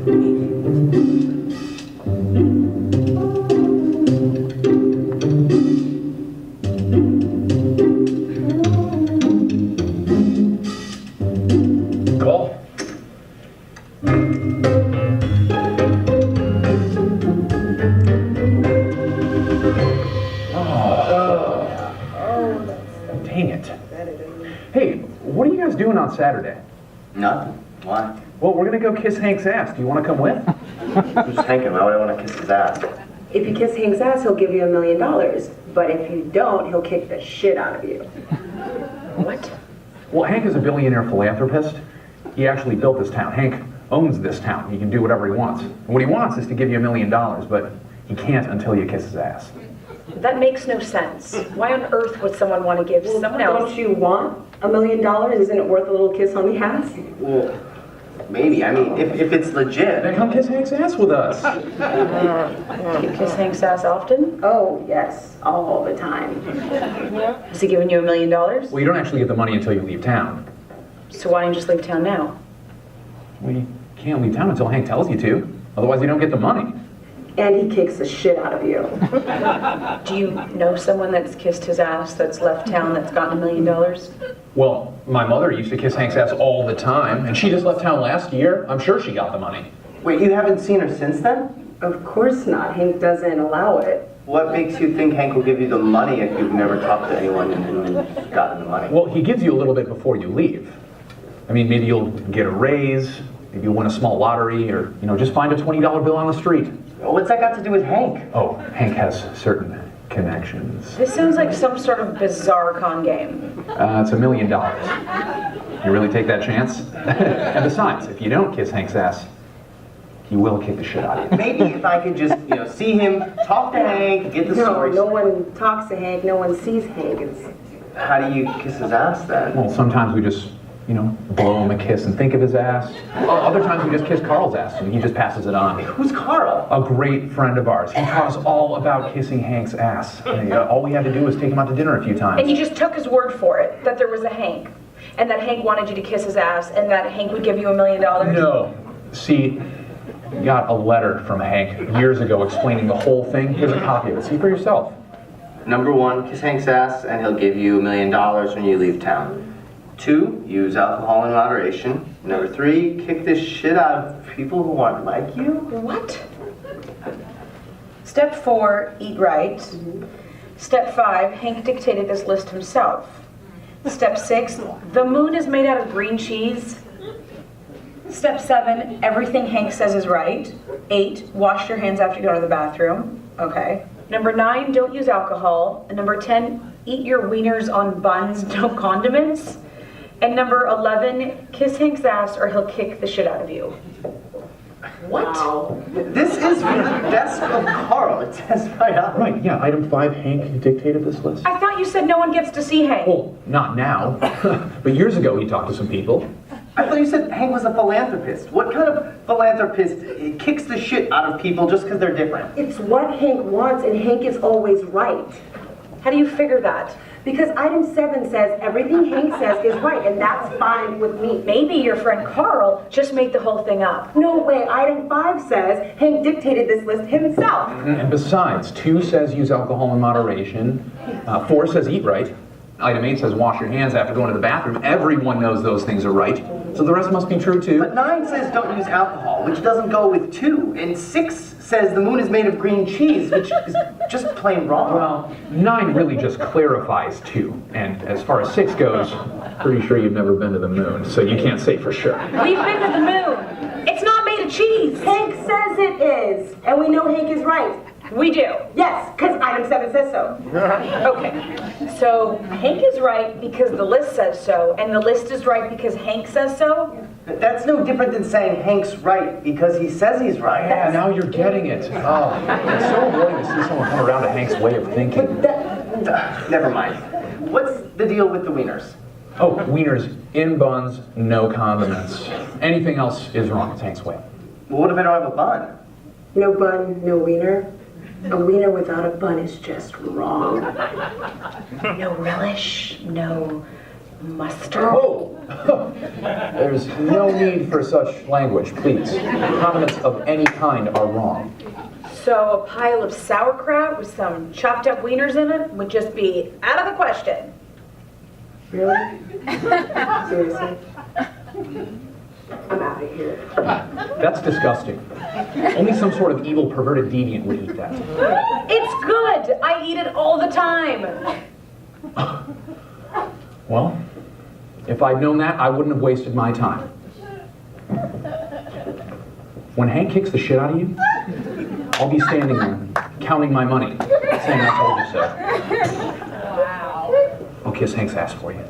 Call. Dang it. Hey, what are you guys doing on Saturday? Nothing. Why? Well, we're gonna go kiss Hank's ass. Do you want to come with? Who's Hank and why would I want to kiss his ass? If you kiss Hank's ass, he'll give you $1 million. But if you don't, he'll kick the shit out of you. What? Well, Hank is a billionaire philanthropist. He actually built this town. Hank owns this town. He can do whatever he wants. And what he wants is to give you $1 million, but he can't until you kiss his ass. That makes no sense. Why on earth would someone want to give someone else? Don't you want $1 million? Isn't it worth a little kiss on the ass? Well, maybe. I mean, if it's legit. Then come kiss Hank's ass with us. You kiss Hank's ass often? Oh, yes, all the time. Is he giving you $1 million? Well, you don't actually get the money until you leave town. So why don't you just leave town now? Well, you can't leave town until Hank tells you to. Otherwise, you don't get the money. And he kicks the shit out of you. Do you know someone that's kissed his ass that's left town that's gotten $1 million? Well, my mother used to kiss Hank's ass all the time, and she just left town last year. I'm sure she got the money. Wait, you haven't seen her since then? Of course not. Hank doesn't allow it. What makes you think Hank will give you the money if you've never talked to anyone and gotten the money? Well, he gives you a little bit before you leave. I mean, maybe you'll get a raise, maybe you'll win a small lottery, or, just find a $20 bill on the street. What's that got to do with Hank? Oh, Hank has certain connections. This sounds like some sort of bizarre con game. It's $1 million. You really take that chance? And besides, if you don't kiss Hank's ass, he will kick the shit out of you. Maybe if I could just, see him, talk to Hank, get the story. No one talks to Hank, no one sees Hank. How do you kiss his ass then? Well, sometimes we just, blow him a kiss and think of his ass. Other times we just kiss Carl's ass and he just passes it on. Who's Carl? A great friend of ours. He taught us all about kissing Hank's ass. All we had to do was take him out to dinner a few times. And you just took his word for it, that there was a Hank, and that Hank wanted you to kiss his ass, and that Hank would give you $1 million? No. See, got a letter from Hank years ago explaining the whole thing. Here's a copy of it. See for yourself. Number 1, kiss Hank's ass and he'll give you $1 million when you leave town. 2, use alcohol in moderation. Number 3, kick the shit out of people who aren't like you. What? Step 4, eat right. Step 5, Hank dictated this list himself. Step 6, the moon is made out of green cheese. Step 7, everything Hank says is right. 8, wash your hands after you go to the bathroom. Okay. Number 9, don't use alcohol. And number 10, eat your wieners on buns, no condiments. And number 11, kiss Hank's ass or he'll kick the shit out of you. What? Wow. This is from the desk of Carl. It says right on it. Right, yeah, item 5, Hank dictated this list. I thought you said no one gets to see Hank. Well, not now. But years ago he talked to some people. I thought you said Hank was a philanthropist. What kind of philanthropist kicks the shit out of people just because they're different? It's what Hank wants, and Hank is always right. How do you figure that? Because item 7 says everything Hank says is right, and that's fine with me. Maybe your friend Carl just made the whole thing up. No way. Item 5 says Hank dictated this list himself. And besides, 2 says use alcohol in moderation. 4 says eat right. Item 8 says wash your hands after going to the bathroom. Everyone knows those things are right. So the rest must be true too. But 9 says don't use alcohol, which doesn't go with 2. And 6 says the moon is made of green cheese, which is just plain wrong. Well, 9 really just clarifies 2. And as far as 6 goes, pretty sure you've never been to the moon, so you can't say for sure. We've been to the moon. It's not made of cheese. Hank says it is, and we know Hank is right. We do. Yes, because item 7 says so. Okay. So Hank is right because the list says so, and the list is right because Hank says so? That's no different than saying Hank's right because he says he's right. Yeah, now you're getting it. Oh, it's so annoying to see someone come around to Hank's way of thinking. Never mind. What's the deal with the wieners? Oh, wieners in buns, no condiments. Anything else is wrong. It's Hank's way. Well, what if I don't have a bun? No bun, no wiener. A wiener without a bun is just wrong. No relish, no Mustard. Whoa! There's no need for such language, please. Condiments of any kind are wrong. So a pile of sauerkraut with some chopped up wieners in it would just be out of the question. Really? Seriously? I'm out of here. That's disgusting. Only some sort of evil, perverted deviant would eat that. It's good. I eat it all the time. Well, if I'd known that, I wouldn't have wasted my time. When Hank kicks the shit out of you, I'll be standing there, counting my money, saying I told you so. Wow. I'll kiss Hank's ass for you.